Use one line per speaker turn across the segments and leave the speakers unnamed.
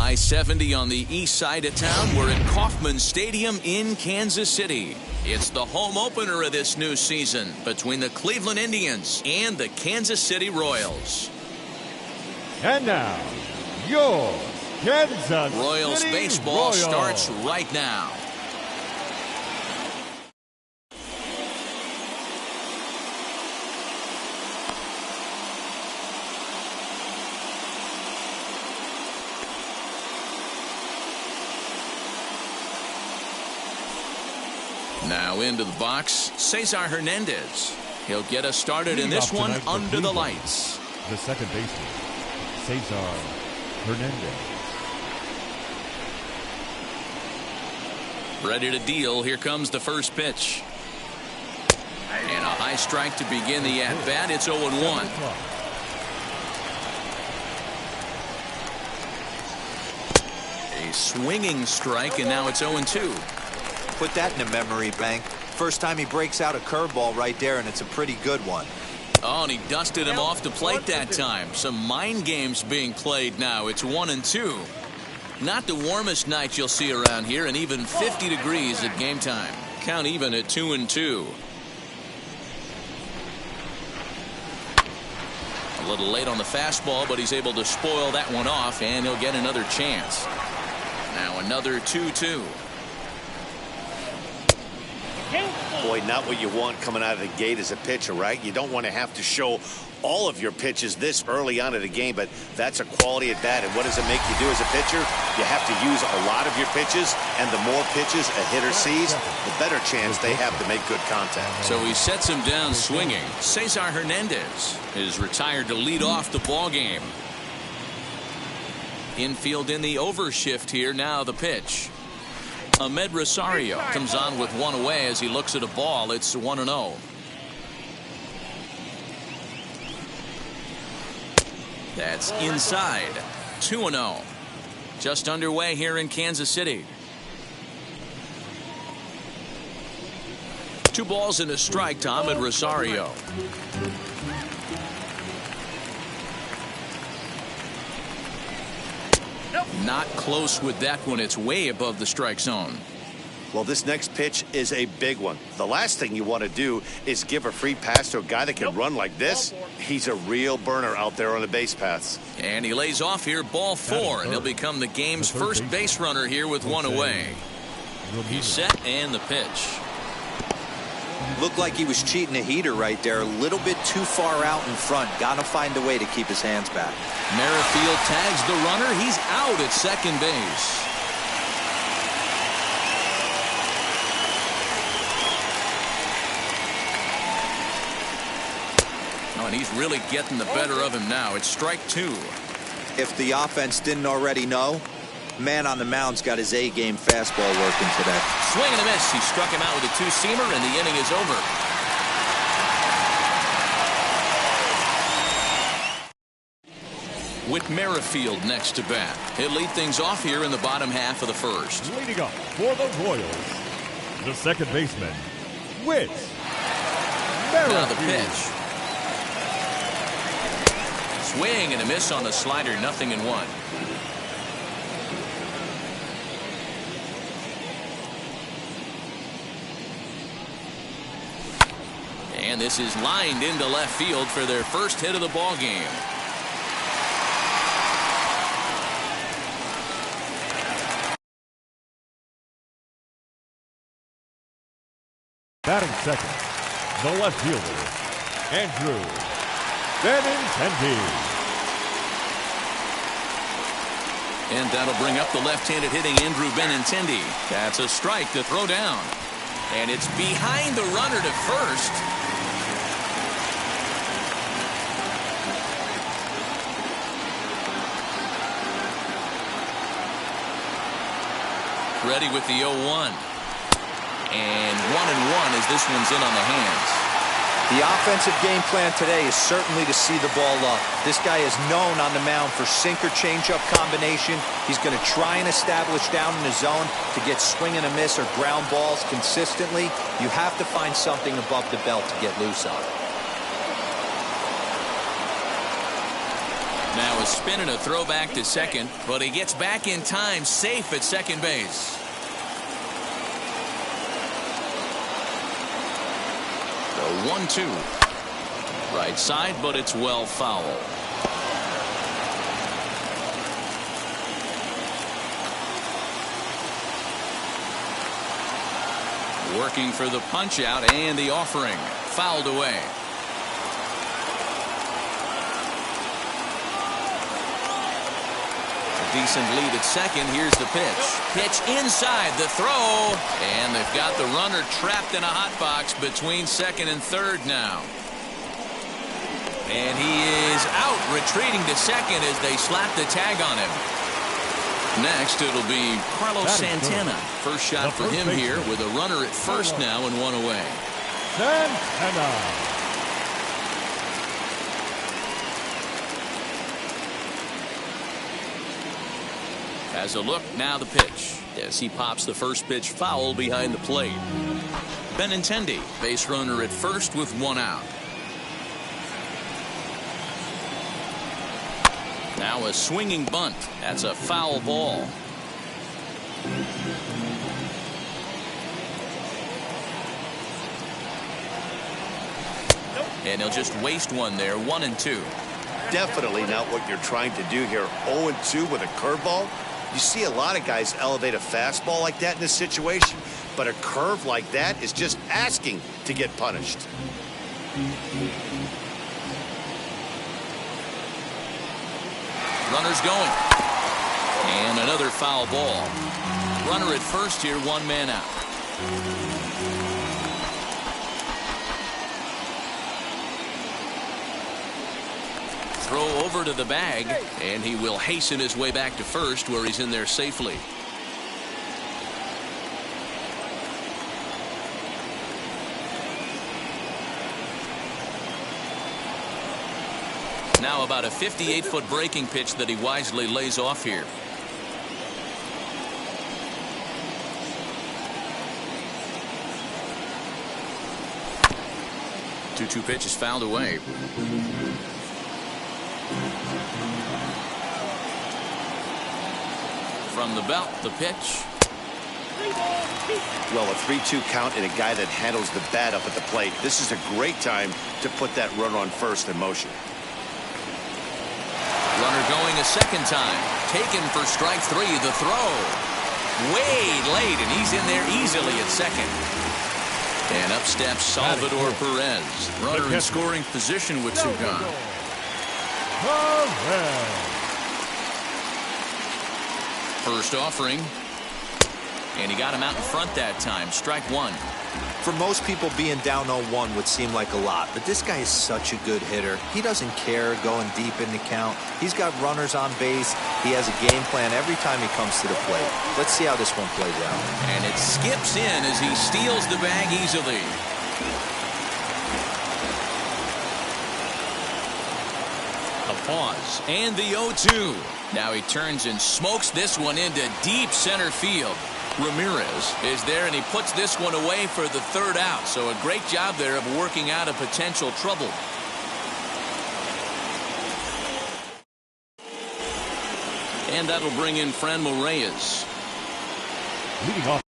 I-70 on the east side of town. We're at Kauffman Stadium in Kansas City. It's the home opener of this new season between the Cleveland Indians and the Kansas City Royals.
And now, your Kansas
Royals
City
baseball
Royals.
starts right now. Now into the box, Cesar Hernandez. He'll get us started in this one under the lights.
The second baseman, Cesar Hernandez.
Ready to deal. Here comes the first pitch. And a high strike to begin the at-bat. It's 0-1. A swinging strike, and now it's 0-2.
Put that in a memory bank. First time he breaks out a curveball right there, and it's a pretty good one.
Oh, and he dusted him off the plate that time. Some mind games being played now. It's 1-2. Not the warmest night you'll see around here, and even 50 degrees at game time. Count even at 2-2. A little late on the fastball, but he's able to spoil that one off, and he'll get another chance. Now another 2-2.
Boy, not what you want coming out of the gate as a pitcher, right? You don't want to have to show all of your pitches this early on in the game, but that's a quality at bat. And what does it make you do as a pitcher? You have to use a lot of your pitches, and the more pitches a hitter sees, the better chance they have to make good contact.
So he sets him down swinging. Cesar Hernandez is retired to lead off the ball game. Infield in the overshift here. Now the pitch. Ahmed Rosario comes on with one away as he looks at a ball. It's 1-0. That's inside. 2-0. Just underway here in Kansas City. 2 balls and a strike to Ahmed Rosario. Not close with that one. It's way above the strike zone.
Well, this next pitch is a big one. The last thing you want to do is give a free pass to a guy that can run like this. He's a real burner out there on the base paths.
And he lays off here, ball 4, and he'll become the game's first base runner here with one away. He's set, and the pitch.
Looked like he was cheating a heater right there. A little bit too far out in front. Got to find a way to keep his hands back.
Merrifield tags the runner. He's out at second base. Oh, and he's really getting the better of him now. It's strike 2.
If the offense didn't already know, man on the mound's got his A-game fastball working today.
Swing and a miss. He struck him out with a 2-seamer, and the inning is over. With Merrifield next to bat. He'll lead things off here in the bottom half of the first.
Leading up for the Royals, the second baseman, Whit Merrifield.
Now the pitch. Swing and a miss on the slider. 0-1. And this is lined into left field for their first hit of the ball game.
Batting second, the left fielder, Andrew Benintendi.
And that'll bring up the left-handed hitting Andrew Benintendi. That's a strike to throw down. And it's behind the runner to first. Ready with the 0-1. And 1-1 as this one's in on the hands.
The offensive game plan today is certainly to see the ball up. This guy is known on the mound for sinker changeup combination. He's going to try and establish down in the zone to get swing and a miss or ground balls consistently. You have to find something above the belt to get loose on.
Now a spin and a throw back to second, but he gets back in time, safe at second base. The 1-2. Right side, but it's well foul. Working for the punch out and the offering. Fouled away. Decent lead at second. Here's the pitch. Pitch inside, the throw, and they've got the runner trapped in a hot box between second and third now. And he is out, retreating to second as they slap the tag on him. Next, it'll be Carlos Santana. First shot for him here with a runner at first now and one away.
Santana.
Has a look, now the pitch. As he pops the first pitch foul behind the plate. Benintendi, base runner at first with one out. Now a swinging bunt. That's a foul ball. And he'll just waste one there, 1-2.
Definitely not what you're trying to do here. 0-2 with a curveball. You see a lot of guys elevate a fastball like that in this situation, but a curve like that is just asking to get punished.
Runner's going. And another foul ball. Runner at first here, one man out. Throw over to the bag, and he will hasten his way back to first, where he's in there safely. Now about a 58-foot breaking pitch that he wisely lays off here. Two pitch is fouled away. From the belt, the pitch.
Well, a 3-2 count and a guy that handles the bat up at the plate. This is a great time to put that runner on first in motion.
Runner going a second time. Taken for strike three. The throw. Way late, and he's in there easily at second. And up steps Salvador Perez. Runner in scoring position with two gone. First offering. And he got him out in front that time. Strike one.
For most people, being down 0-1 would seem like a lot, but this guy is such a good hitter. He doesn't care going deep in the count. He's got runners on base. He has a game plan every time he comes to the plate. Let's see how this one plays out.
And it skips in as he steals the bag easily. A pause. And the 0-2. Now he turns and smokes this one into deep center field. Ramirez is there, and he puts this one away for the third out. So a great job there of working out a potential trouble. And that'll bring in Franmil Reyes.
Leading off.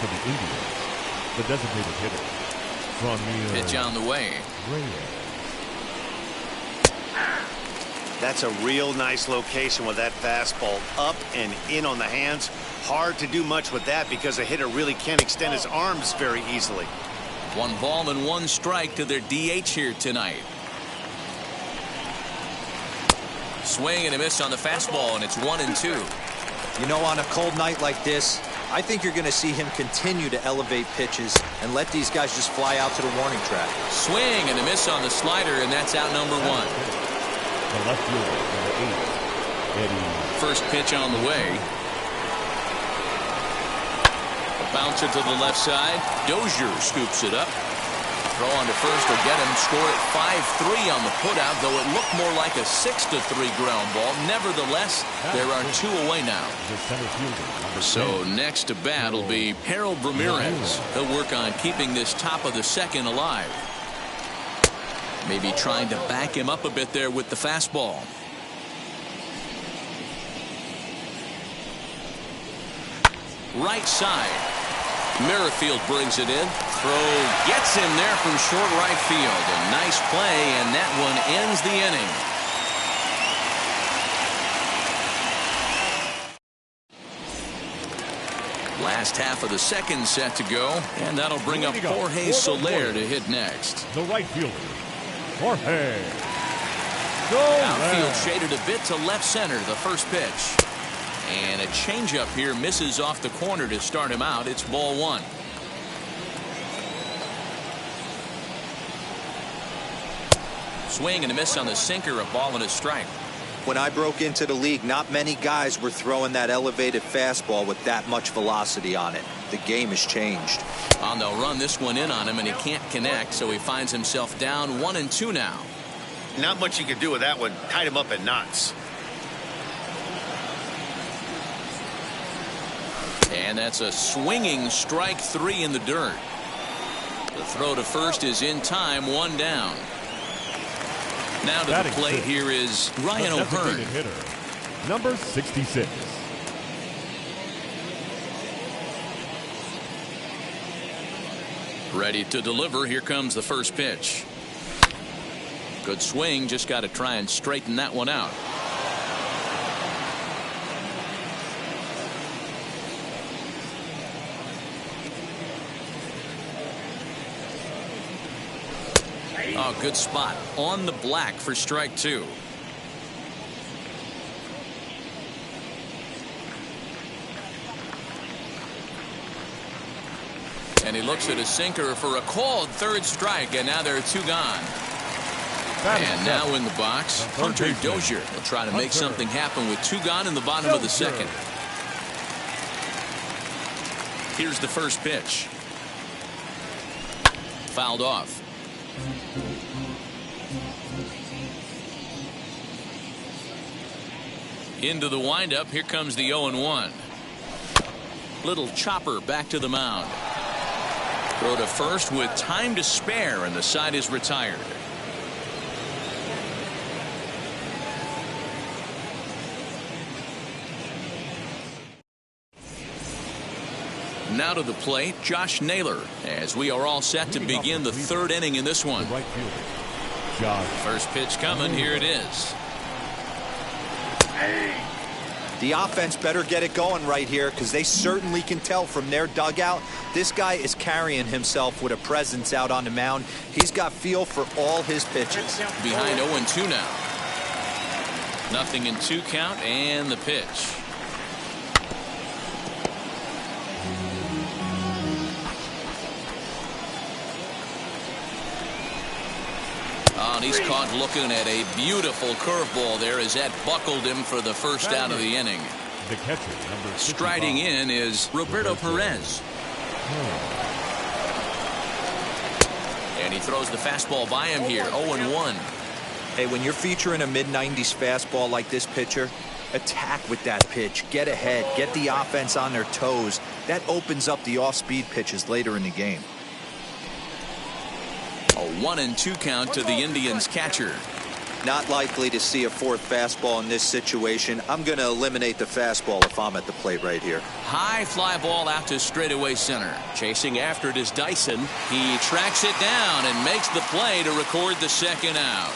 For the Indians, the designated hitter, Franmil
Pitch on the way.
Reyes.
That's a real nice location with that fastball up and in on the hands. Hard to do much with that because a hitter really can't extend his arms very easily.
1 ball and 1 strike to their DH here tonight. Swing and a miss on the fastball, and it's 1-2.
You know, on a cold night like this, I think you're going to see him continue to elevate pitches and let these guys just fly out to the warning track.
Swing and a miss on the slider, and that's out number 1.
The left fielder, number 8, Eddie.
First pitch on the way. A bouncer to the left side. Dozier scoops it up. Throw on to first will get him. Score at 5-3 on the putout, though it looked more like a 6-3 ground ball. Nevertheless, there are 2 away now.
The center fielder, number
So
10.
next to bat will be Harold Ramirez. He'll work on keeping this top of the second alive. Maybe trying to back him up a bit there with the fastball. Right side. Merrifield brings it in. Throw gets him there from short right field. A nice play, and that one ends the inning. Last half of the second set to go, and that'll bring up Jorge Soler to hit next.
The right fielder, Jorge
Outfield
Soler.
shaded a bit to left center, the first pitch. And a changeup here misses off the corner to start him out. It's ball 1. Swing and a miss on the sinker, a ball and a strike.
When I broke into the league, not many guys were throwing that elevated fastball with that much velocity on it. The game has changed.
And they'll run this one in on him, and he can't connect, so he finds himself down 1-2 now.
Not much you can do with that one. Tied him up in knots.
And that's a swinging strike 3 in the dirt. The throw to first is in time, 1 down. Now to the
Batting
plate
fifth,
here is Ryan
the
O'Hearn.
designated hitter, number 66.
Ready to deliver. Here comes the first pitch. Good swing. Just got to try and straighten that one out. Oh, good spot on the black for strike 2. And he looks at a sinker for a called third strike, and now there are 2 gone. And now in the box, Hunter Dozier will try to make something happen with 2 gone in the bottom of the second. Here's the first pitch. Fouled off. Into the windup. Here comes the 0-1. Little chopper back to the mound. Throw to first with time to spare, and the side is retired. Now to the plate, Josh Naylor, as we are all set to begin the 3rd inning in this one.
The right fielder, Josh.
First pitch coming. Here it is.
The offense better get it going right here, because they certainly can tell from their dugout this guy is carrying himself with a presence out on the mound. He's got feel for all his pitches.
Behind 0-2 now. Nothing in 2 count, and the pitch. Oh, and he's caught looking at a beautiful curveball there as that buckled him for the first out of the inning.
The catcher, number 55.
Striding in is Roberto Perez. And he throws the fastball by him here, 0-1.
Hey, when you're featuring a mid-90s fastball like this pitcher, attack with that pitch. Get ahead. Get the offense on their toes. That opens up the off-speed pitches later in the game.
A 1-2 count to the Indians catcher.
Not likely to see a 4th fastball in this situation. I'm going to eliminate the fastball if I'm at the plate right here.
High fly ball out to straightaway center. Chasing after it is Dyson. He tracks it down and makes the play to record the 2nd out.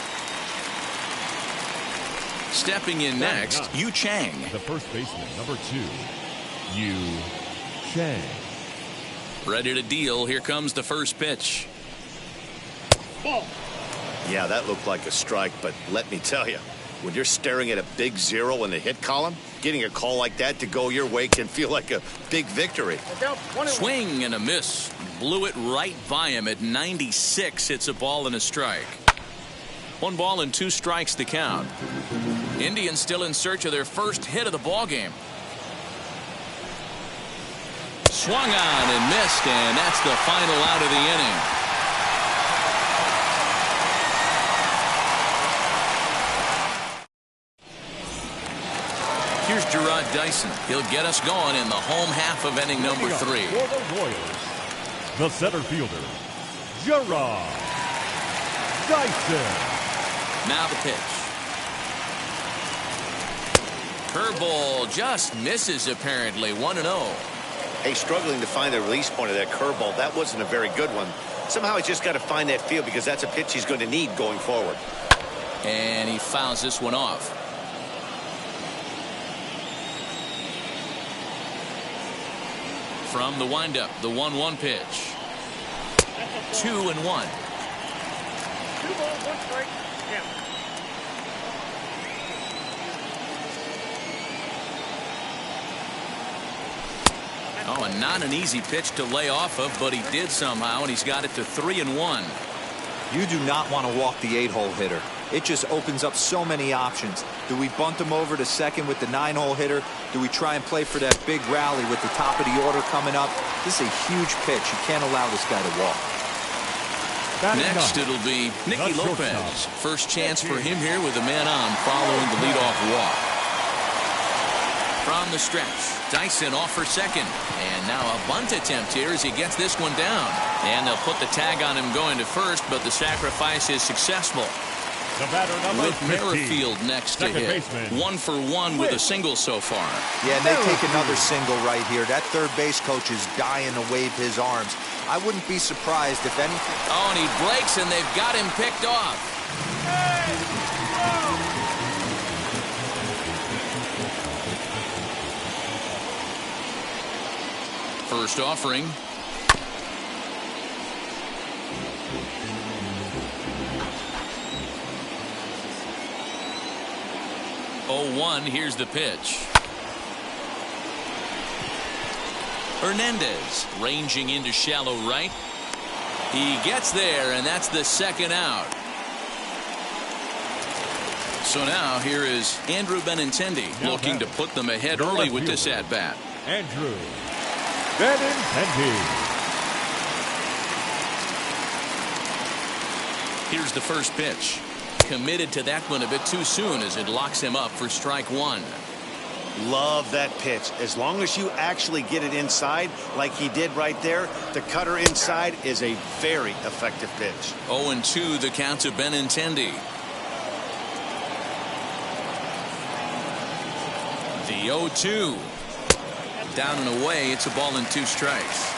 Stepping in next, Yu Chang.
The first baseman, number 2, Yu Chang.
Ready to deal. Here comes the first pitch.
Yeah, that looked like a strike, but let me tell you, When you're staring at a big 0 in the hit column, getting a call like that to go your way can feel like a big victory.
Swing and a miss. Blew it right by him at 96. It's a ball and a strike. 1 ball and 2 strikes to count. Indians still in search of their first hit of the ball game. Swung on and missed, and that's the final out of the inning. Here's Gerard Dyson. He'll get us going in the home half of inning number 3.
For the Royals, the center fielder, Gerard Dyson.
Now the pitch. Curveball just misses apparently. 1-0.
Hey, struggling to find the release point of that curveball. That wasn't a very good one. Somehow he's just got to find that feel because that's a pitch he's going to need going forward.
And he fouls this one off. From the windup, the 1-1 pitch. 2-1.
2 balls, 1 strike. Yeah.
Oh, and not an easy pitch to lay off of, but he did somehow, and he's got it to 3-1.
You do not want to walk the 8-hole hitter. It just opens up so many options. Do we bunt him over to second with the 9-hole hitter? Do we try and play for that big rally with the top of the order coming up? This is a huge pitch. You can't allow this guy to walk.
Next, it'll be Nicky Lopez. First chance for him here with a man on following the leadoff walk. From the stretch, Dyson off for second. And now a bunt attempt here as he gets this one down. And they'll put the tag on him going to first, but the sacrifice is successful.
The batter number
With
15,
Merrifield next to hit. 1 for 1 with a single so far.
Yeah, and they take another single right here. That third base coach is dying to wave his arms. I wouldn't be surprised if anything.
Oh, and he breaks, and they've got him picked off. First offering. Oh, 1. Here's the pitch. Hernandez ranging into shallow right. He gets there, and that's the second out. So now here is Andrew Benintendi looking to put them ahead early with this at-bat.
Andrew Benintendi.
Here's the first pitch. Committed to that one a bit too soon as it locks him up for strike 1.
Love that pitch. As long as you actually get it inside like he did right there, the cutter inside is a very effective pitch.
0-2 the count to Benintendi. The 0-2. Down and away. It's a ball and 2 strikes.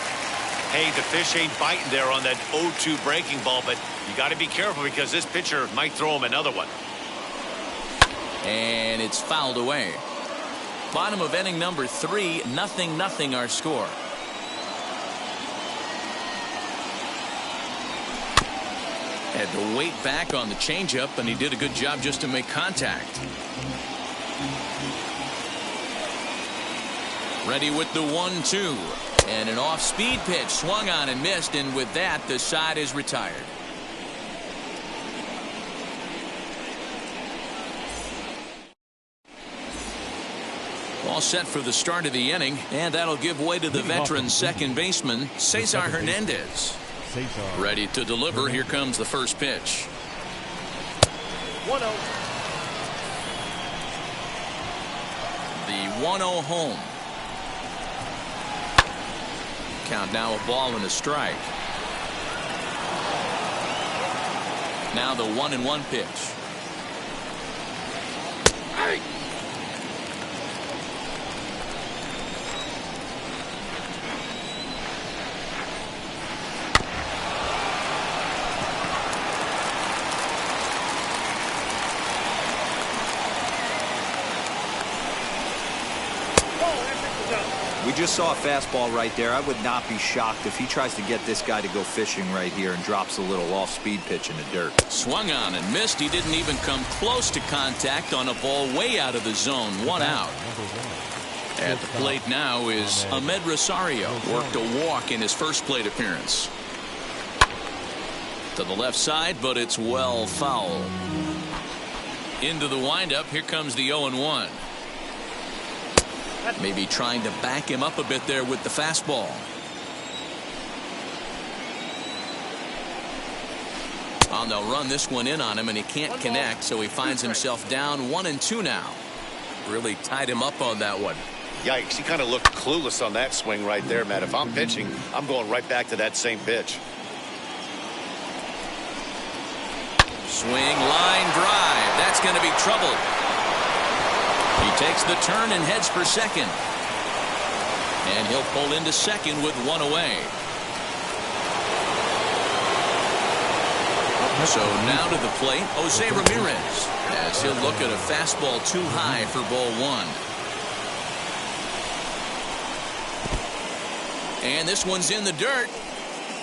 Hey, the fish ain't biting there on that 0-2 breaking ball, but you got to be careful because this pitcher might throw him another one.
And it's fouled away. Bottom of inning number 3, 0-0 our score. Had to wait back on the changeup, and he did a good job just to make contact. Ready with the 1-2. And an off-speed pitch swung on and missed, and with that, the side is retired. All set for the start of the inning, and that'll give way to the veteran second baseman, Cesar Hernandez. Ready to deliver. Here comes the first pitch.
1-0.
The 1-0 home. Count now a ball and a strike. Now the 1-1 pitch. Hey.
We just saw a fastball right there. I would not be shocked if he tries to get this guy to go fishing right here and drops a little off-speed pitch in the dirt.
Swung on and missed. He didn't even come close to contact on a ball way out of the zone. 1 out. At the plate now is Ahmed Rosario. Worked a walk in his first plate appearance. To the left side, but it's well foul. Into the windup. Here comes the 0-1. Maybe trying to back him up a bit there with the fastball. Oh, they'll run this one in on him, and he can't connect, so he finds himself down 1-2 now.
Really tied him up on that one.
Yikes, he kind of looked clueless on that swing right there, Matt. If I'm pitching, I'm going right back to that same pitch.
Swing, line drive. That's going to be trouble. He takes the turn and heads for second. And he'll pull into second with 1 away. So now to the plate, Jose Ramirez, as he'll look at a fastball too high for ball 1. And this one's in the dirt.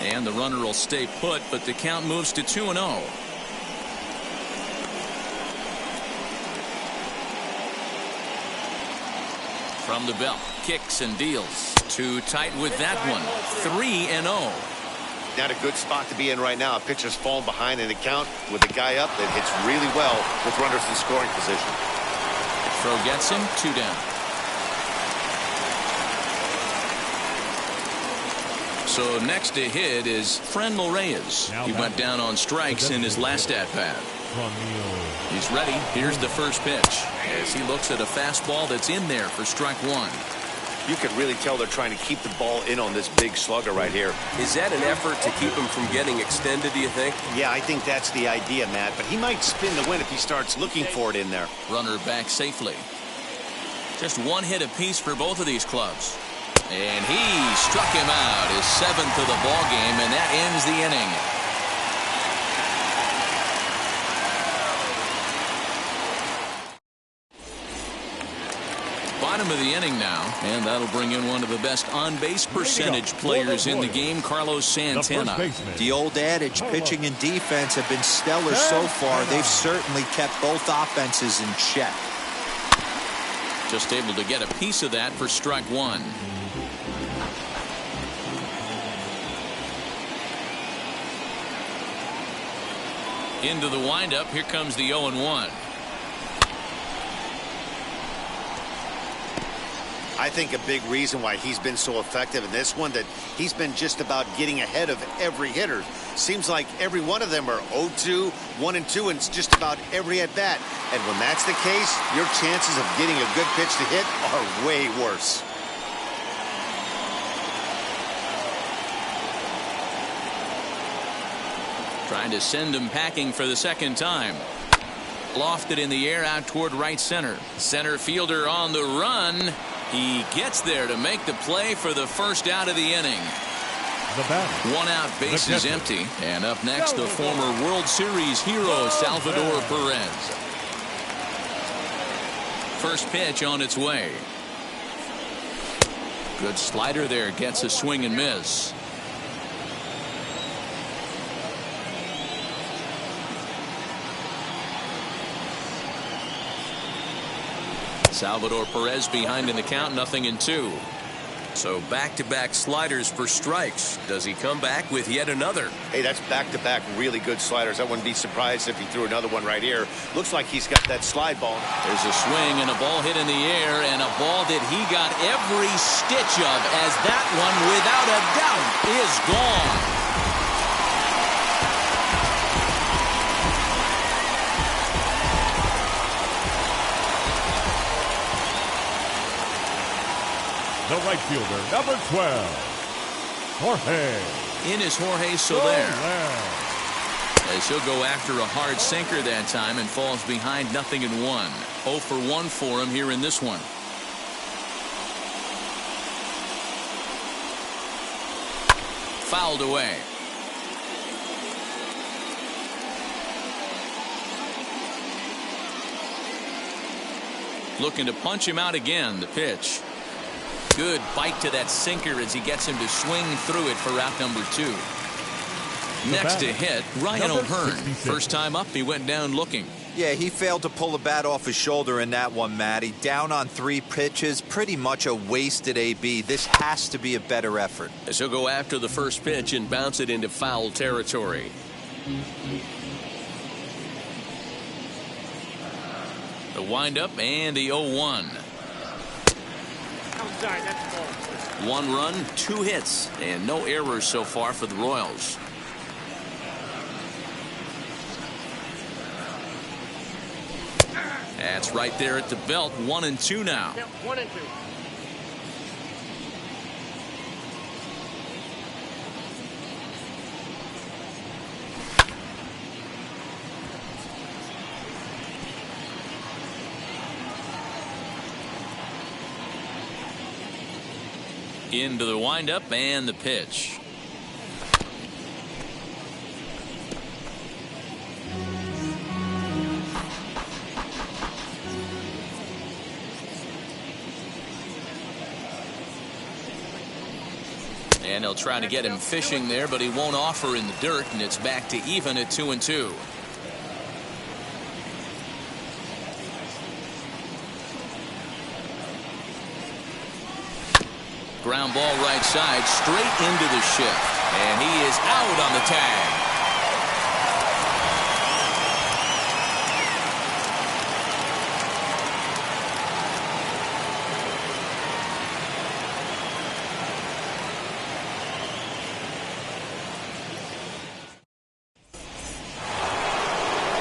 And the runner will stay put, but the count moves to 2-0. From the belt, kicks and deals. Too tight with that one. 3-0.
Not a good spot to be in right now. A pitcher's falling behind in the count with a guy up that hits really well with runners in scoring position.
Throw gets him. 2 down. So next to hit is Franmil Reyes. He went down on strikes in his last at-bat. He's ready. Here's the first pitch as he looks at a fastball that's in there for strike 1.
You can really tell they're trying to keep the ball in on this big slugger right here.
Is that an effort to keep him from getting extended, do you think?
Yeah, I think that's the idea, Matt. But he might spin the win if he starts looking for it in there.
Runner back safely. Just 1 hit apiece for both of these clubs. And he struck him out, his 7th of the ball game, and that ends the inning. Bottom of the inning now, and that'll bring in one of the best on-base percentage players in the game, Carlos Santana.
The old adage, pitching and defense have been stellar so far. They've certainly kept both offenses in check.
Just able to get a piece of that for strike 1. Into the windup. Here comes the 0-1.
I think a big reason why he's been so effective in this one, that he's been just about getting ahead of every hitter. Seems like every one of them are 0-2, 1-2, and it's just about every at-bat. And when that's the case, your chances of getting a good pitch to hit are way worse.
Trying to send him packing for the second time. Lofted in the air out toward right center. Center fielder on the run. He gets there to make the play for the first out of the inning. 1 out, base is empty. And up next, the former World Series hero, Salvador Perez. First pitch on its way. Good slider there, gets a swing and miss. Salvador Perez behind in the count, 0-2.
So back-to-back sliders for strikes. Does he come back with yet another?
Hey, that's back-to-back really good sliders. I wouldn't be surprised if he threw another one right here. Looks like he's got that slide ball.
There's a swing and a ball hit in the air, and a ball that he got every stitch of, as that one, without a doubt, is gone.
The right fielder, number 12, Jorge.
In is Jorge Soler, as he'll go after a hard sinker that time and falls behind 0-1. 0 for 1 for him here in this one. Fouled away. Looking to punch him out again. The pitch. Good bite to that sinker as he gets him to swing through it for out number 2. Next to hit, Ryan O'Hearn. First time up, he went down looking.
Yeah, he failed to pull the bat off his shoulder in that one, Matty. Down on 3 pitches, pretty much a wasted AB. This has to be a better effort.
As he'll go after the first pitch and bounce it into foul territory.
The windup and the 0-1.
Outside, that's ball.
1 run, 2 hits, and no errors so far for the Royals. That's right there at the belt. 1-2 now.
Yep, 1-2.
Into the windup and the pitch. And they'll try to get him fishing there, but he won't offer in the dirt, and it's back to even at 2-2. Ground ball right side, straight into the shift, and he is out on the tag.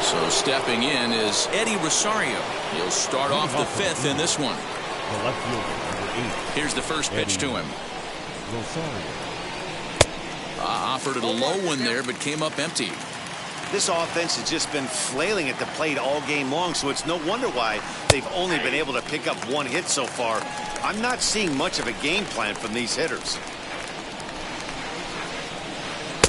So stepping in is Eddie Rosario. He'll start off the 5th in this one.
The left fielder, number 8.
Here's the first pitch to him.
Rosario.
Offered it a low one there, but came up empty.
This offense has just been flailing at the plate all game long, so it's no wonder why they've only been able to pick up 1 hit so far. I'm not seeing much of a game plan from these hitters.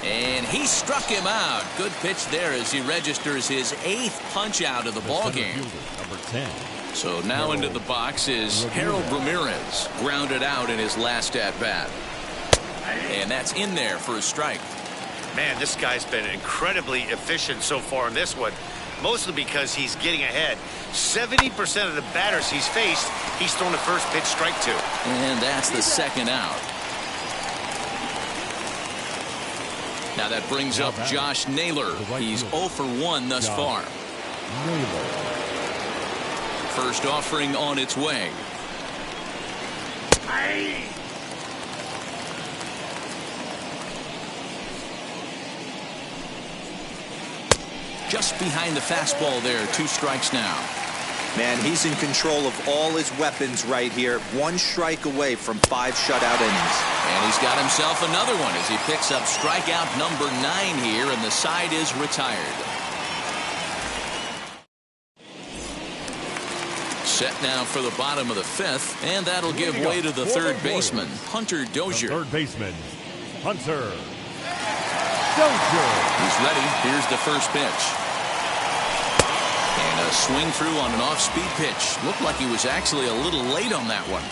And he struck him out. Good pitch there as he registers his 8th punch out of the ball game.
Number 10.
So now into the box is Harold Ramirez. Grounded out in his last at bat. And that's in there for a strike.
Man, this guy's been incredibly efficient so far in this one, mostly because he's getting ahead. 70% of the batters he's faced, he's thrown the first pitch strike to.
And that's the 2nd out. Now that brings up Josh Naylor. He's 0 for 1 thus far. First offering on its way. Just behind the fastball there. 2 strikes now.
Man, he's in control of all his weapons right here. 1 strike away from 5 shutout innings.
And he's got himself another one as he picks up strikeout number 9 here, and the side is retired. Set now for the bottom of the 5th, and that'll give way to the 3rd baseman, Hunter Dozier.
The 3rd baseman, Hunter Dozier.
He's ready. Here's the first pitch. And a swing through on an off-speed pitch. Looked like he was actually a little late on that one.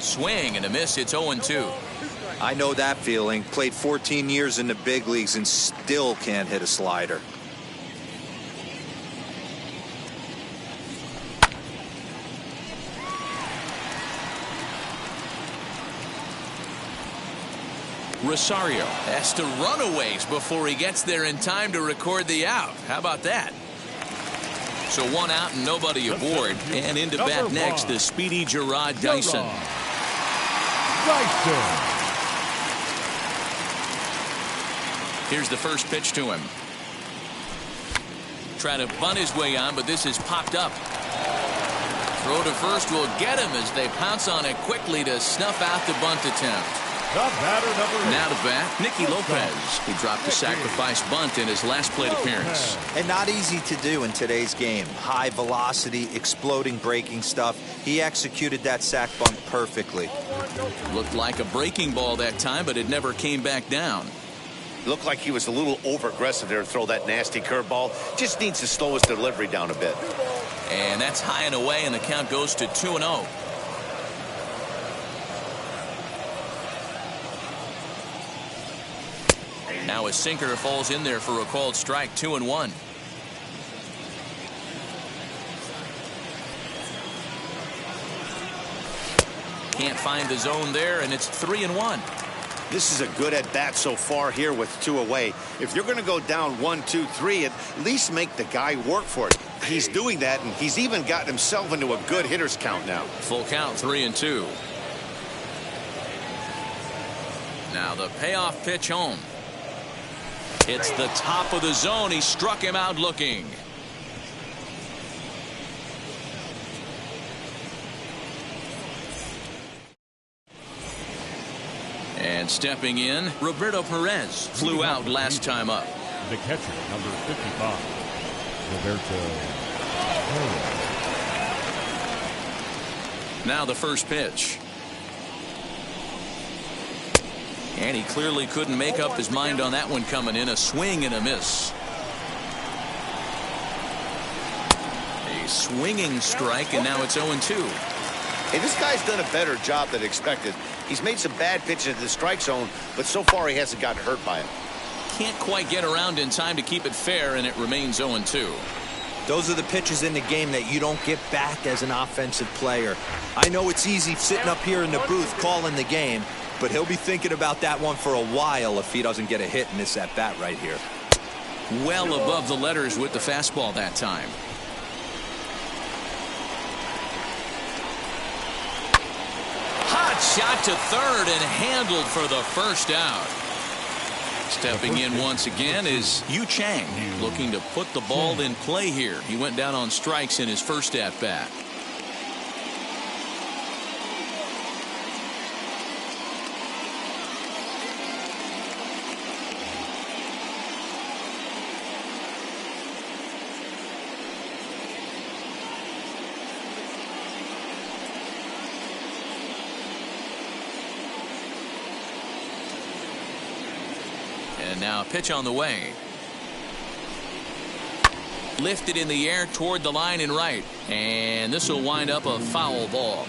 Swing and a miss. It's 0-2.
I know that feeling. Played 14 years in the big leagues and still can't hit a slider.
Rosario has to run a ways before he gets there in time to record the out. How about that? So 1 out and nobody aboard. And into bat next, the speedy Gerard Dyson. Here's the first pitch to him. Trying to bunt his way on, but this is popped up. Throw to first will get him as they pounce on it quickly to snuff out the bunt attempt.
The batter number 8.
Now to bat, Nicky Lopez, who dropped a sacrifice bunt in his last plate appearance.
And not easy to do in today's game. High velocity, exploding breaking stuff. He executed that sac bunt perfectly.
Looked like a breaking ball that time, but it never came back down.
Looked like he was a little over-aggressive there to throw that nasty curveball. Just needs to slow his delivery down a bit.
And that's high and away, and the count goes to 2-0. Now a sinker falls in there for a called strike, 2-1. Can't find the zone there, and it's 3-1.
This is a good at-bat so far here with 2 away. If you're going to go down 1, 2, 3, at least make the guy work for it. He's doing that, and he's even gotten himself into a good hitter's count now.
Full count, 3-2. Now the payoff pitch home. It's the top of the zone. He struck him out looking. And stepping in, Roberto Perez flew out last time up.
The catcher, number 55, Roberto Perez.
Now the first pitch. And he clearly couldn't make up his mind on that one coming in. A swing and a miss. A swinging strike, and now it's 0-2.
Hey, this guy's done a better job than expected. He's made some bad pitches in the strike zone, but so far he hasn't gotten hurt by it.
Can't quite get around in time to keep it fair, and it remains 0-2.
Those are the pitches in the game that you don't get back as an offensive player. I know it's easy sitting up here in the booth calling the game, but he'll be thinking about that one for a while if he doesn't get a hit in this at-bat right here.
Well above the letters with the fastball that time. Hot shot to third and handled for the first out. Stepping in once again is Yu Chang, looking to put the ball in play here. He went down on strikes in his first at-bat. And now a pitch on the way. Lifted in the air toward the line and right. And this will wind up a foul ball.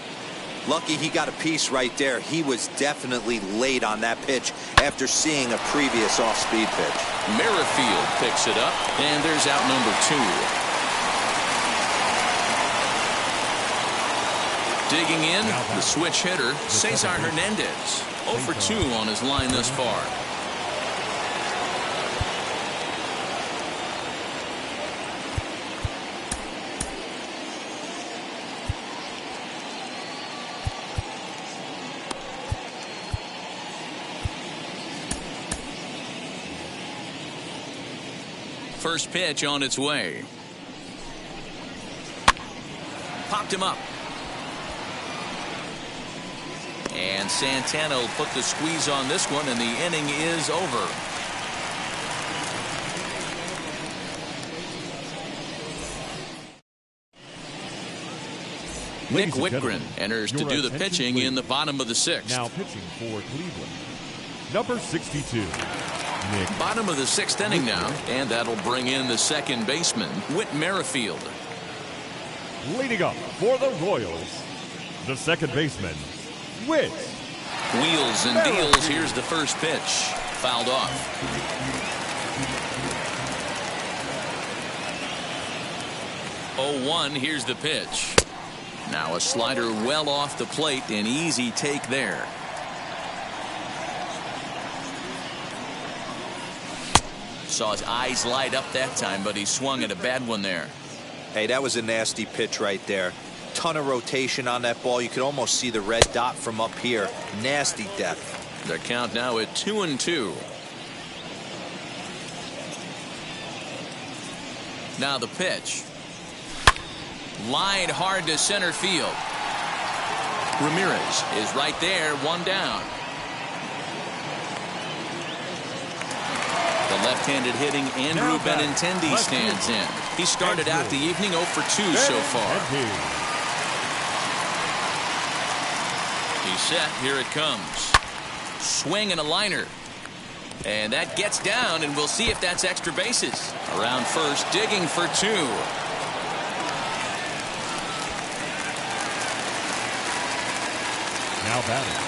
Lucky he got a piece right there. He was definitely late on that pitch after seeing a previous off-speed pitch.
Merrifield picks it up, and there's out number 2. Digging in, the switch hitter, Cesar Hernandez. 0 for 2 on his line thus far. First pitch on its way. Popped him up. And Santana will put the squeeze on this one, and the inning is over. Nick Whitgren enters to do the pitching in the bottom of the 6th.
Now pitching for Cleveland, number 62. Nick.
Bottom of the 6th inning now, and that'll bring in the second baseman, Whit Merrifield.
Leading up for the Royals, the second baseman, Whit.
Wheels and deals. Here's the first pitch. Fouled off. 0-1. Here's the pitch. Now a slider well off the plate. An easy take there. Saw his eyes light up that time, but he swung at a bad one there.
Hey, that was a nasty pitch right there. Ton of rotation on that ball. You could almost see the red dot from up here. Nasty depth.
The count now at 2-2. Now the pitch. Lined hard to center field. Ramirez is right there, one down. The left-handed hitting Andrew Benintendi stands in. He started out the evening 0 for 2 so far. He's set. Here it comes. Swing and a liner. And that gets down, and we'll see if that's extra bases. Around first, digging for 2.
Now batting,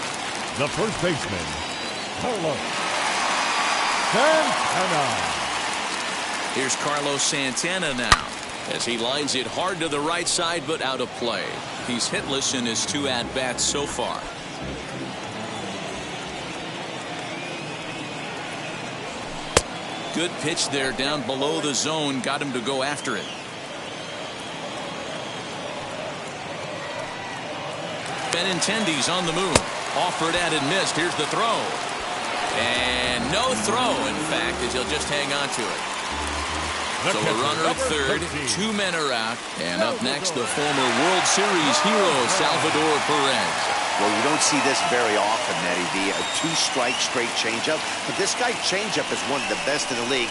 the first baseman, Carlos Santana.
Here's Carlos Santana now, as he lines it hard to the right side, but out of play. He's hitless in his 2 at-bats so far. Good pitch there down below the zone, got him to go after it. Benintendi's on the move. Offered at and missed. Here's the throw. And no throw, in fact, as he'll just hang on to it. So a runner at third, 2 men are out, and up next the former World Series hero Salvador Perez.
Well, you don't see this very often, Eddie V. A 2-strike straight changeup, but this guy's changeup is one of the best in the league.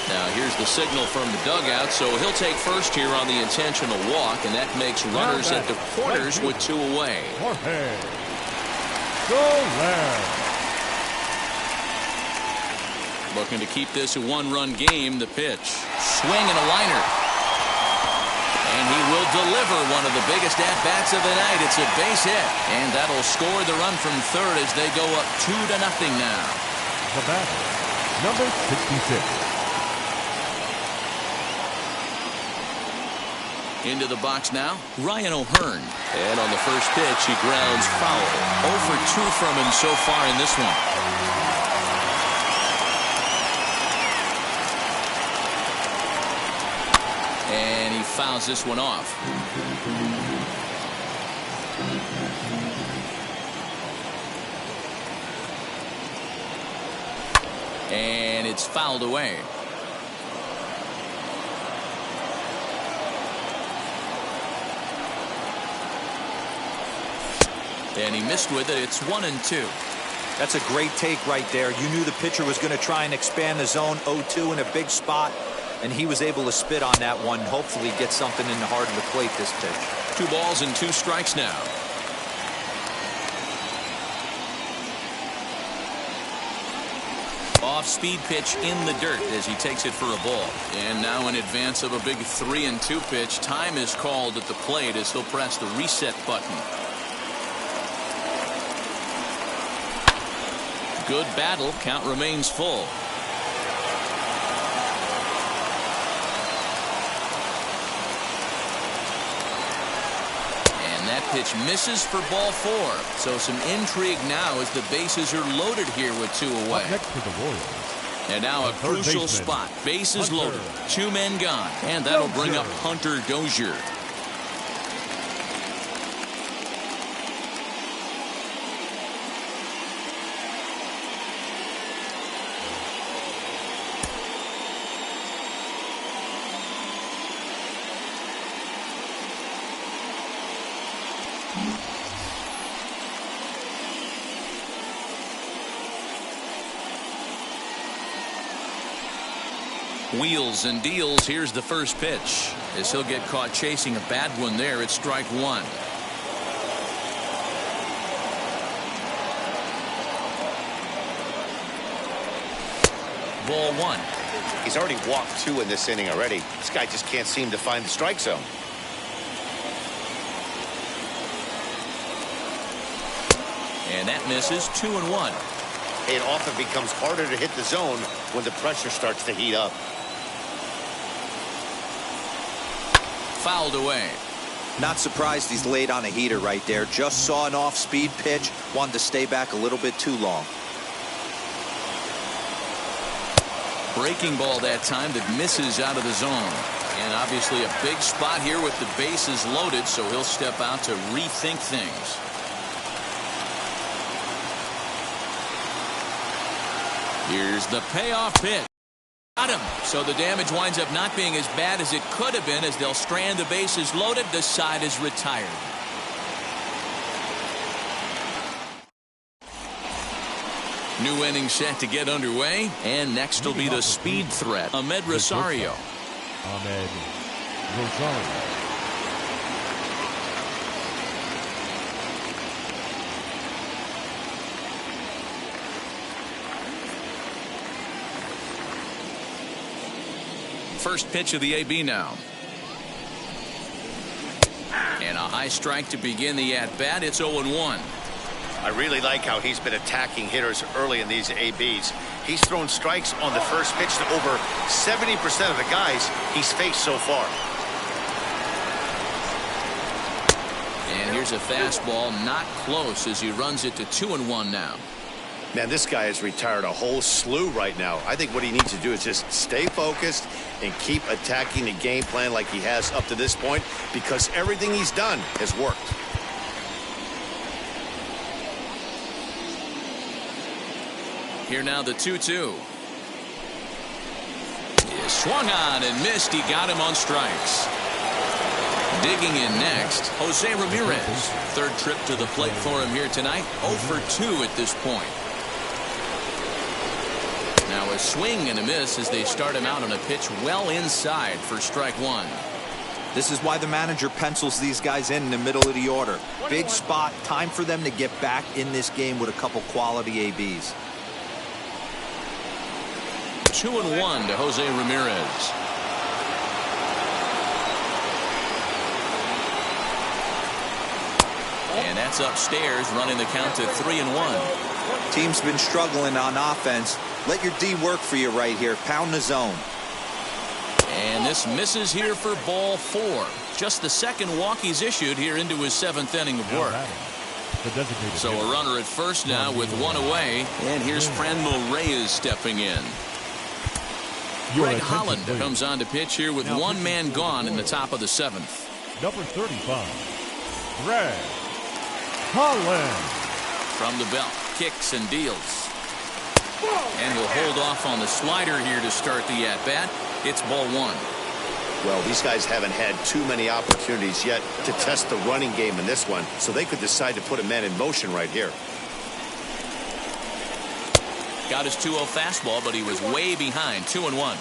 Now here's the signal from the dugout, so he'll take first here on the intentional walk, and that makes runners at the corners with 2 away.
Jorge Soler.
Looking to keep this a 1-run game. The pitch. Swing and a liner. And he will deliver one of the biggest at-bats of the night. It's a base hit. And that'll score the run from third as they go up 2-0 now.
The batter, number 66.
Into the box now, Ryan O'Hearn. And on the first pitch, he grounds foul. 0 for 2 from him so far in this one. And he fouls this one off. And it's fouled away. And he missed with it. It's 1-2.
That's a great take right there. You knew the pitcher was going to try and expand the zone. 0-2 in a big spot. And he was able to spit on that one. Hopefully get something in the heart of the plate this pitch.
2 balls and 2 strikes now. Off-speed pitch in the dirt as he takes it for a ball. And now in advance of a big 3-2 pitch, time is called at the plate as he'll press the reset button. Good battle. Count remains full. That pitch misses for ball 4. So some intrigue now as the bases are loaded here with 2 away.
Up next to the Royals.
And now a crucial spot. Bases loaded. 2 men gone. And that'll bring up Hunter Dozier. Wheels and deals. Here's the first pitch. As he'll get caught chasing a bad one there. It's strike 1. Ball 1.
He's already walked 2 in this inning already. This guy just can't seem to find the strike zone.
And that misses. 2-1.
It often becomes harder to hit the zone when the pressure starts to heat up.
Fouled away.
Not surprised he's laid on a heater right there. Just saw an off-speed pitch. Wanted to stay back a little bit too long.
Breaking ball that time that misses out of the zone. And obviously a big spot here with the bases loaded, so he'll step out to rethink things. Here's the payoff pitch. Got him. So the damage winds up not being as bad as it could have been as they'll strand the bases loaded. The side is retired. New inning set to get underway. And next will be the speed threat, Ahmed Rosario.
Ahmed Rosario.
First pitch of the AB now. And a high strike to begin the at-bat. It's 0-1.
I really like how he's been attacking hitters early in these ABs. He's thrown strikes on the first pitch to over 70% of the guys he's faced so far.
And here's a fastball not close as he runs it to 2-1 now.
Man, this guy has retired a whole slew right now. I think what he needs to do is just stay focused and keep attacking the game plan like he has up to this point, because everything he's done has worked.
Here now the 2-2. He swung on and missed. He got him on strikes. Digging in next, Jose Ramirez. Third trip to the plate for him here tonight. 0 for 2 at this point. Now a swing and a miss as they start him out on a pitch well inside for strike one.
This is why the manager pencils these guys in the middle of the order. Big spot, time for them to get back in this game with a couple quality ABs.
2-1 to Jose Ramirez. And that's upstairs, running the count to 3-1.
Team's been struggling on offense. Let your D work for you right here. Pound the zone.
And this misses here for ball 4. Just the second walk he's issued here into his 7th inning of work. So a runner at first now with one away. And here's Franmil Reyes stepping in. Greg Holland comes on to pitch here with one man gone in the top of the 7th.
Number 35, Greg Holland.
From the belt, kicks and deals. And he'll hold off on the slider here to start the at-bat. It's ball 1.
Well, these guys haven't had too many opportunities yet to test the running game in this one, so they could decide to put a man in motion right here.
Got his 2-0 fastball, but he was way behind. 2-1.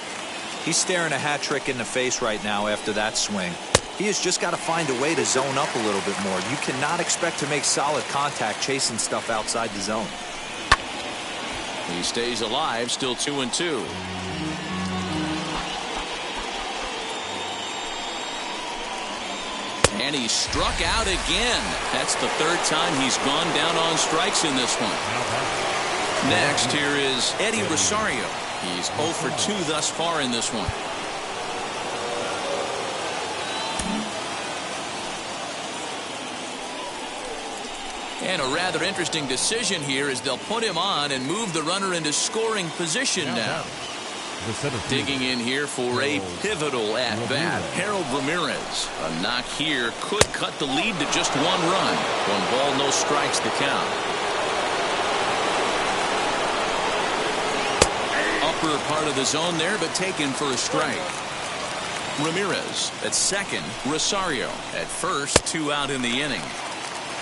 He's staring a hat trick in the face right now after that swing. He has just got to find a way to zone up a little bit more. You cannot expect to make solid contact chasing stuff outside the zone.
He stays alive, still 2-2. And he struck out again. That's the 3rd time he's gone down on strikes in this one. Next, here is Eddie Rosario. He's 0 for 2 thus far in this one. And a rather interesting decision here as they'll put him on and move the runner into scoring position now. Digging in here for a pivotal at-bat, Harold Ramirez. A knock here could cut the lead to just 1 run. 1 ball, no strikes the count. Upper part of the zone there, but taken for a strike. Ramirez at second, Rosario at first, 2 out in the inning.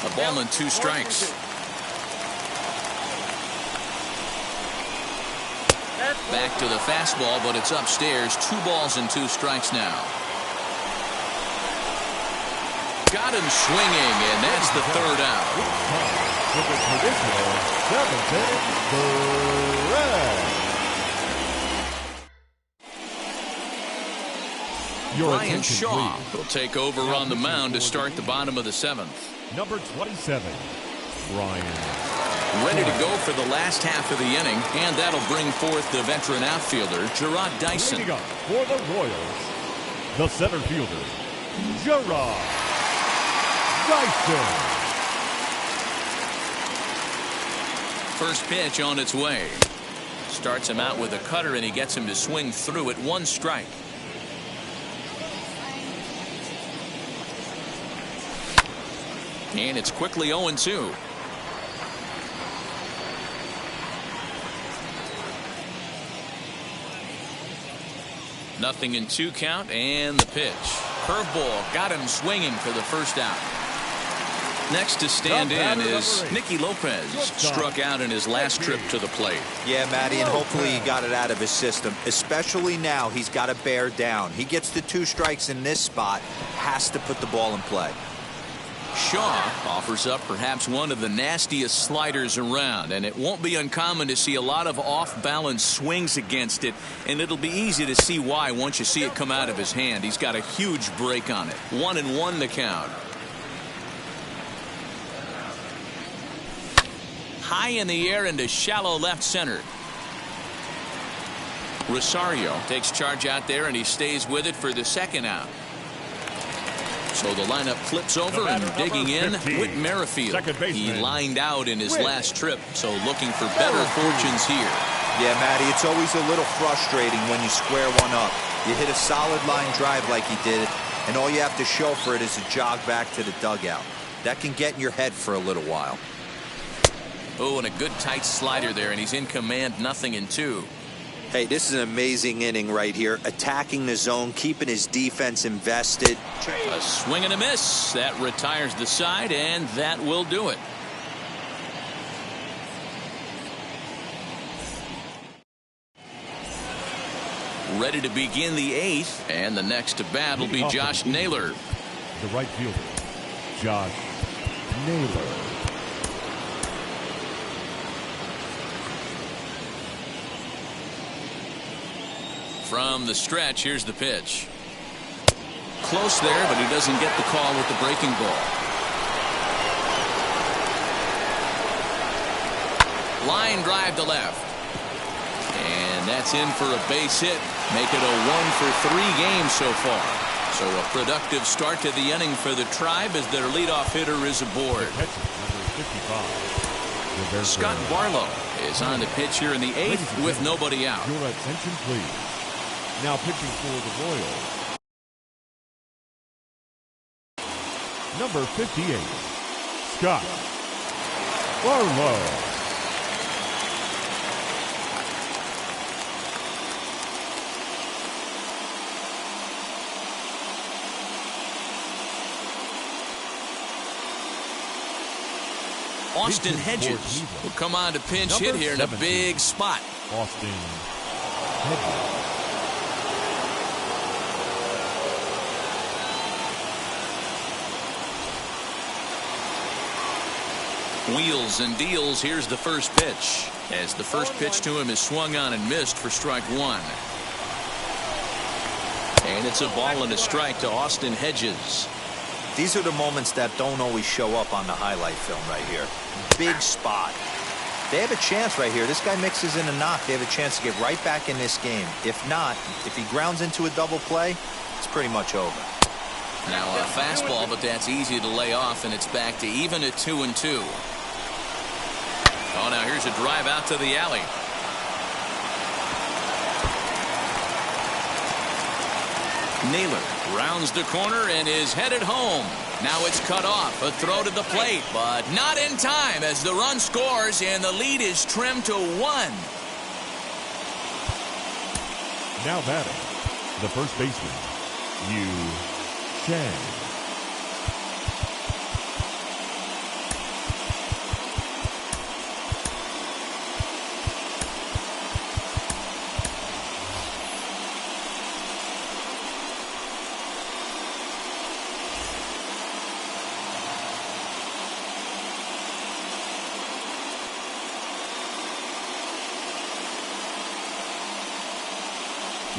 A ball and 2 strikes. Back to the fastball, but it's upstairs. 2 balls and 2 strikes now. Got him swinging, and that's the 3rd out. Ryan Shaw will take over on the mound to start the bottom of the 7th.
Number 27, Ryan.
Ready to go for the last half of the inning, and that'll bring forth the veteran outfielder, Gerard Dyson.
Leading up for the Royals, the center fielder, Gerard Dyson.
First pitch on its way. Starts him out with a cutter, and he gets him to swing through it. 1 strike. And it's quickly 0-2. Nothing in 2 count, and the pitch. Curveball got him swinging for the 1st out. Next to stand in is Nicky Lopez. Struck out in his last trip to the plate.
Yeah, Matty, and hopefully he got it out of his system. Especially now, he's got to bear down. He gets the 2 strikes in this spot, has to put the ball in play.
Shaw offers up perhaps one of the nastiest sliders around, and it won't be uncommon to see a lot of off-balance swings against it, and it'll be easy to see why once you see it come out of his hand. He's got a huge break on it. 1-1 the count. High in the air into shallow left center. Rosario takes charge out there, and he stays with it for the second out. So the lineup flips over, and digging in,
15,
Whit Merrifield. He lined out in his
Whit.
last trip, so looking for better fortunes here.
Yeah, Matty, it's always a little frustrating when you square one up. You hit a solid line drive like he did, and all you have to show for it is a jog back to the dugout. That can get in your head for a little while.
Oh, and a good tight slider there, and he's in command, 0-2.
Hey, this is an amazing inning right here. Attacking the zone, keeping his defense invested.
A swing and a miss. That retires the side, and that will do it. Ready to begin the 8th, and the next to bat will be Josh Naylor.
The right fielder, Josh Naylor.
From the stretch, here's the pitch. Close there, but he doesn't get the call with the breaking ball. Line drive to left. And that's in for a base hit. Make it a 1-for-3 game so far. So a productive start to the inning for the Tribe as their leadoff hitter is aboard. Scott Barlow is on the pitch here in the 8th with nobody out.
Your attention, please. Now pitching for the Royals, number 58, Scott Barlow.
Austin Hedges will come on to pinch hit here in a big spot.
Austin Hedges.
Wheels and deals. Here's the first pitch, as the first pitch to him is swung on and missed for strike 1. And it's a ball and a strike to Austin Hedges.
These are the moments that don't always show up on the highlight film right here. Big spot. They have a chance right here. This guy mixes in a knock. They have a chance to get right back in this game. If not, if he grounds into a double play, it's pretty much over.
Now a fastball, but that's easy to lay off, and it's back to even at 2-2. Oh, now here's a drive out to the alley. Naylor rounds the corner and is headed home. Now it's cut off. A throw to the plate, but not in time as the run scores and the lead is trimmed to 1.
Now batting, the first baseman, Yu Chang.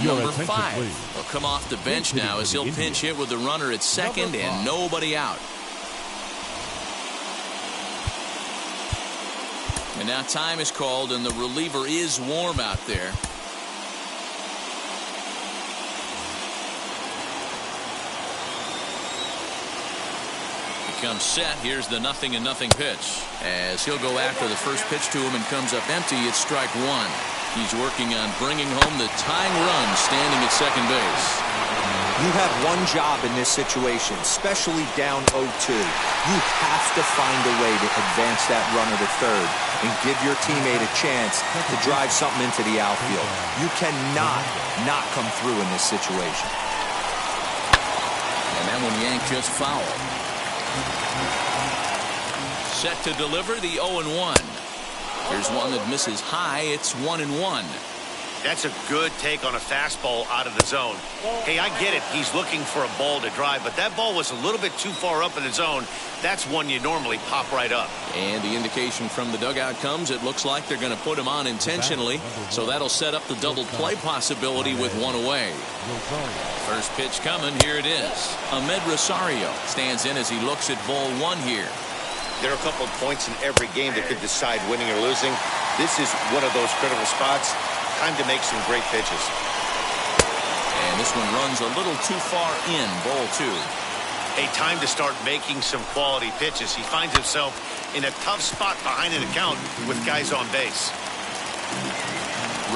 Number 5 will come off the bench now as he'll pinch hit with the runner at second and nobody out. And now time is called and the reliever is warm out there. Becomes set. Here's the 0-0 pitch as he'll go after the first pitch to him and comes up empty. It's strike 1. He's working on bringing home the tying run standing at second base.
You have one job in this situation, especially down 0-2. You have to find a way to advance that runner to third and give your teammate a chance to drive something into the outfield. You cannot not come through in this situation.
And that one yanked just foul. Set to deliver the 0-1. Here's one that misses high. It's 1-1.
That's a good take on a fastball out of the zone. Hey, I get it. He's looking for a ball to drive, but that ball was a little bit too far up in the zone. That's one you normally pop right up.
And the indication from the dugout comes, it looks like they're going to put him on intentionally, so that'll set up the double play possibility with one away. First pitch coming, here it is. Ahmed Rosario stands in as he looks at ball one here.
There are a couple of points in every game that could decide winning or losing. This is one of those critical spots. Time to make some great pitches.
And this one runs a little too far in, ball two.
A time to start making some quality pitches. He finds himself in a tough spot behind an account with guys on base.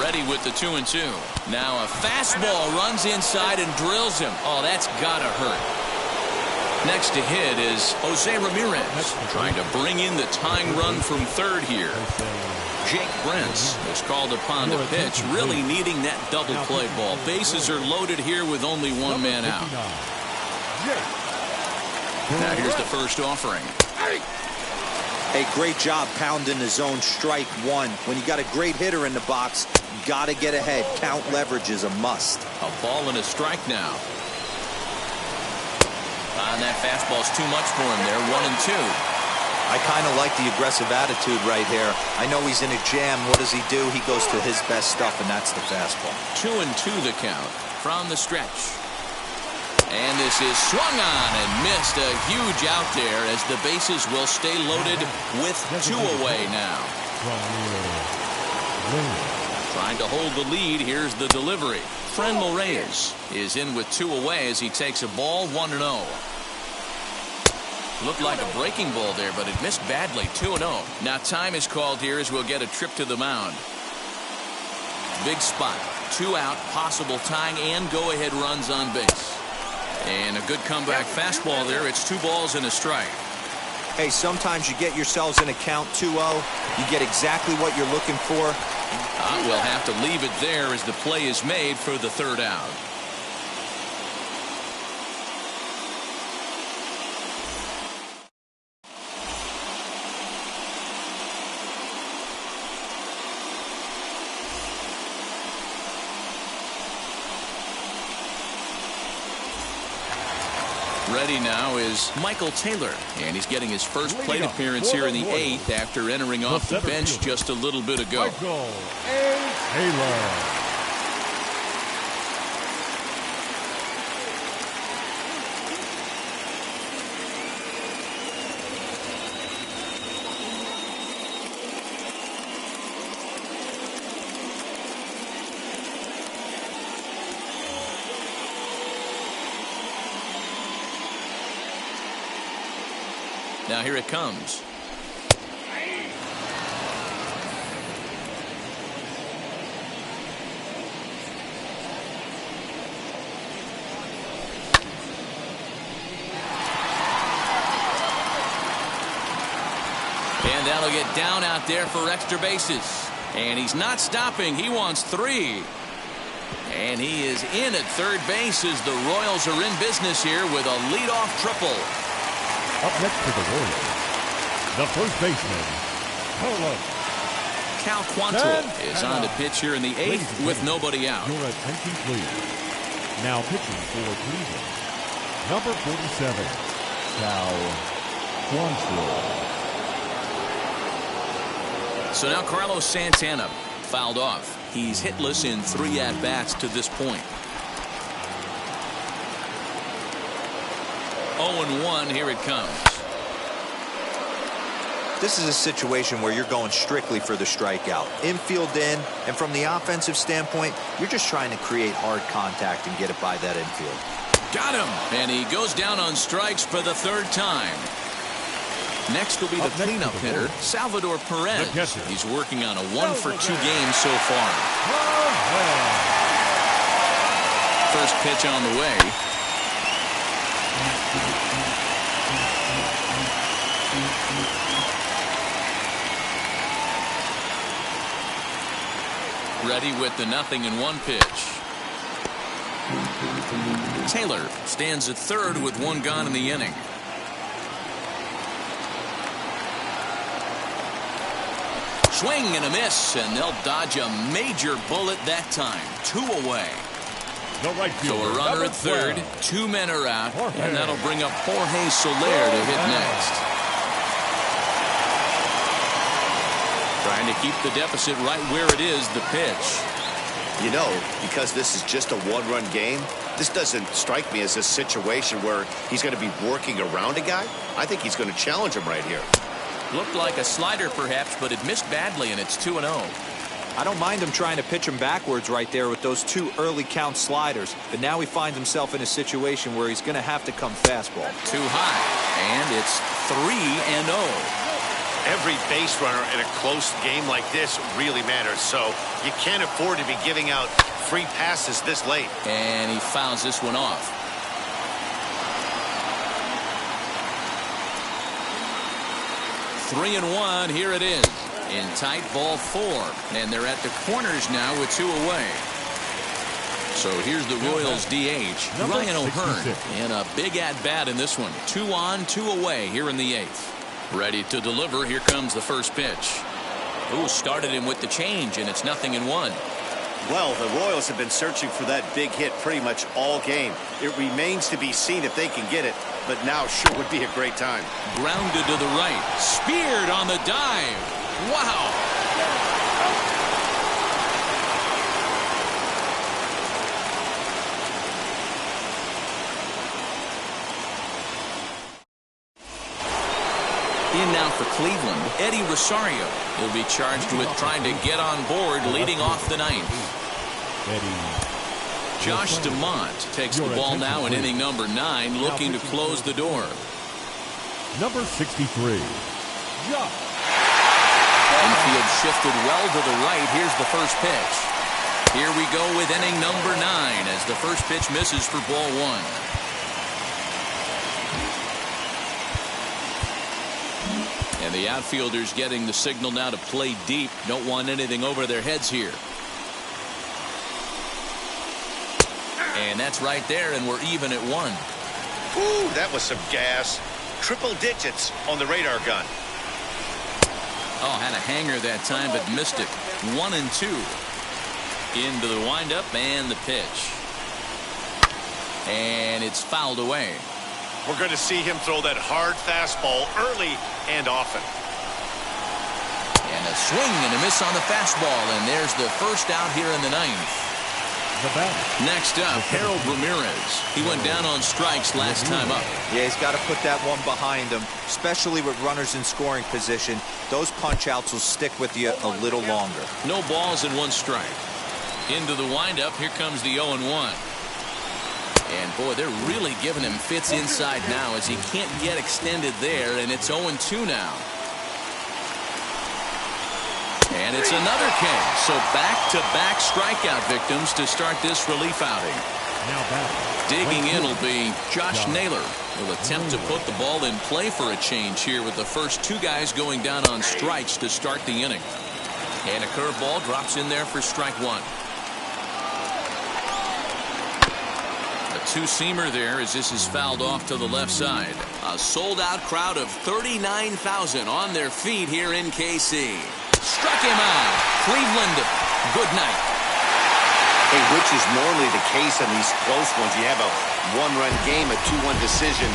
Ready with the 2-2. Now a fastball runs inside and drills him. Oh, that's gotta hurt. Next to hit is Jose Ramirez, trying to bring in the tying run from third here. Jake Brentz is called upon to pitch, really needing that double play ball. Bases are loaded here with only one man out. Now here's the first offering.
Hey, great job pounding the zone, strike one. When you got a great hitter in the box, you got to get ahead. Count leverage is a must.
A ball and a strike now. And that fastball's too much for him there, 1-2.
I kind of like the aggressive attitude right here. I know he's in a jam. What does he do? He goes to his best stuff, and that's the fastball.
2-2 the count from the stretch. And this is swung on and missed. A huge out there as the bases will stay loaded with two away now. Trying to hold the lead. Here's the delivery. Franmil Reyes is in with two away as he takes a ball, 1-0. Looked like a breaking ball there, but it missed badly. 2-0. Now time is called here as we'll get a trip to the mound. Big spot. 2 out, possible tying and go-ahead runs on base. And a good comeback fastball there. It's 2 balls and a strike.
Hey, sometimes you get yourselves in a count 2-0. You get exactly what you're looking for.
We'll have to leave it there as the play is made for the third out. Ready now is Michael Taylor, and he's getting his first plate appearance here in the 8th after entering off the bench just a little bit ago.
Michael A. Taylor.
Now here it comes. And that'll get down out there for extra bases. And he's not stopping. He wants 3. And he is in at third base as the Royals are in business here with a leadoff triple.
Up next to the Royals, the first baseman, Carlos.
Cal Quantrill is on to pitch here in the 8th with nobody out.
Your attention, please. Now pitching for Cleveland, number 47, Cal Quantrill.
So now Carlos Santana fouled off. He's hitless in 3 at-bats to this point. 0-1, here it comes.
This is a situation where you're going strictly for the strikeout. Infield in, and from the offensive standpoint, you're just trying to create hard contact and get it by that infield.
Got him! And he goes down on strikes for the 3rd time. Next will be the cleanup hitter, Salvador Perez. He's working on a 1-for-2 game so far. First pitch on the way. Ready with the 0-1 pitch. Taylor stands at third with 1 gone in the inning. swing and a miss, and they'll dodge a major bullet that time. 2 away.
The right
So
fielder,
a runner
number
at third,
12.
2 men are out,
Jorge.
and that'll bring up Jorge Soler to hit next. Trying to keep the deficit right where it is, the pitch.
You know, because this is just a one-run game, this doesn't strike me as a situation where he's going to be working around a guy. I think he's going to challenge him right here.
Looked like a slider perhaps, but it missed badly, and it's 2-0.
I don't mind him trying to pitch him backwards right there with those 2 early count sliders, but now he finds himself in a situation where he's going to have to come fastball.
Too high, and it's 3-0.
Every base runner in a close game like this really matters, so you can't afford to be giving out free passes this late.
And he fouls this one off. Three and 1, here it is. In tight, ball 4. And they're at the corners now with 2 away. So here's the Royals DH,
Number
Ryan O'Hearn,
66.
in a big at-bat in this one. 2 on, 2 away here in the 8th. Ready to deliver. Here comes the first pitch. Ooh, started him with the change, and it's 0-1.
Well, the Royals have been searching for that big hit pretty much all game. It remains to be seen if they can get it, but now sure would be a great time.
Grounded to the right. Speared on the dive. Wow. In now for Cleveland, Eddie Rosario. He'll be charged with trying to get on board leading off the 9th.
Eddie.
Josh DeMont takes the ball now in inning number 9, looking to close the door.
Number 63. Josh.
Infield shifted well to the right. Here's the first pitch. Here we go with inning number 9 as the first pitch misses for ball 1. And the outfielders getting the signal now to play deep. Don't want anything over their heads here. And that's right there, and we're even at 1.
Ooh, that was some gas. Triple digits on the radar gun.
Oh, had a hanger that time, but missed it. 1 and 2. Into the windup and the pitch. And it's fouled away.
We're going to see him throw that hard fastball early and often.
And a swing and a miss on the fastball, and there's the first out here in the 9th.
The batter.
Next up, Harold Ramirez. He went down on strikes last time up.
Yeah, he's got to put that one behind him, especially with runners in scoring position. Those punch-outs will stick with you a little longer.
No balls and 1 strike. Into the windup, here comes the 0-1. And boy, they're really giving him fits inside now as he can't get extended there, and it's 0-2 now. And it's another K. So back-to-back strikeout victims to start this relief outing.
Now batting.
Digging in will be Josh Naylor. He'll attempt to put the ball in play for a change here with the first 2 guys going down on strikes to start the inning. And a curveball drops in there for strike 1. A 2-seamer there as this is fouled off to the left side. A sold-out crowd of 39,000 on their feet here in KC. Struck him out. Cleveland, good night.
Hey, which is normally the case in these close ones. You have a 1-run game, a 2-1 decision.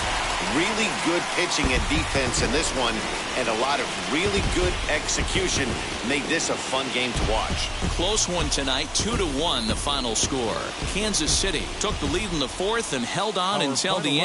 Really good pitching and defense in this one, and a lot of really good execution made this a fun game to watch.
Close one tonight, 2-1 the final score. Kansas City took the lead in the 4th and held on until the end.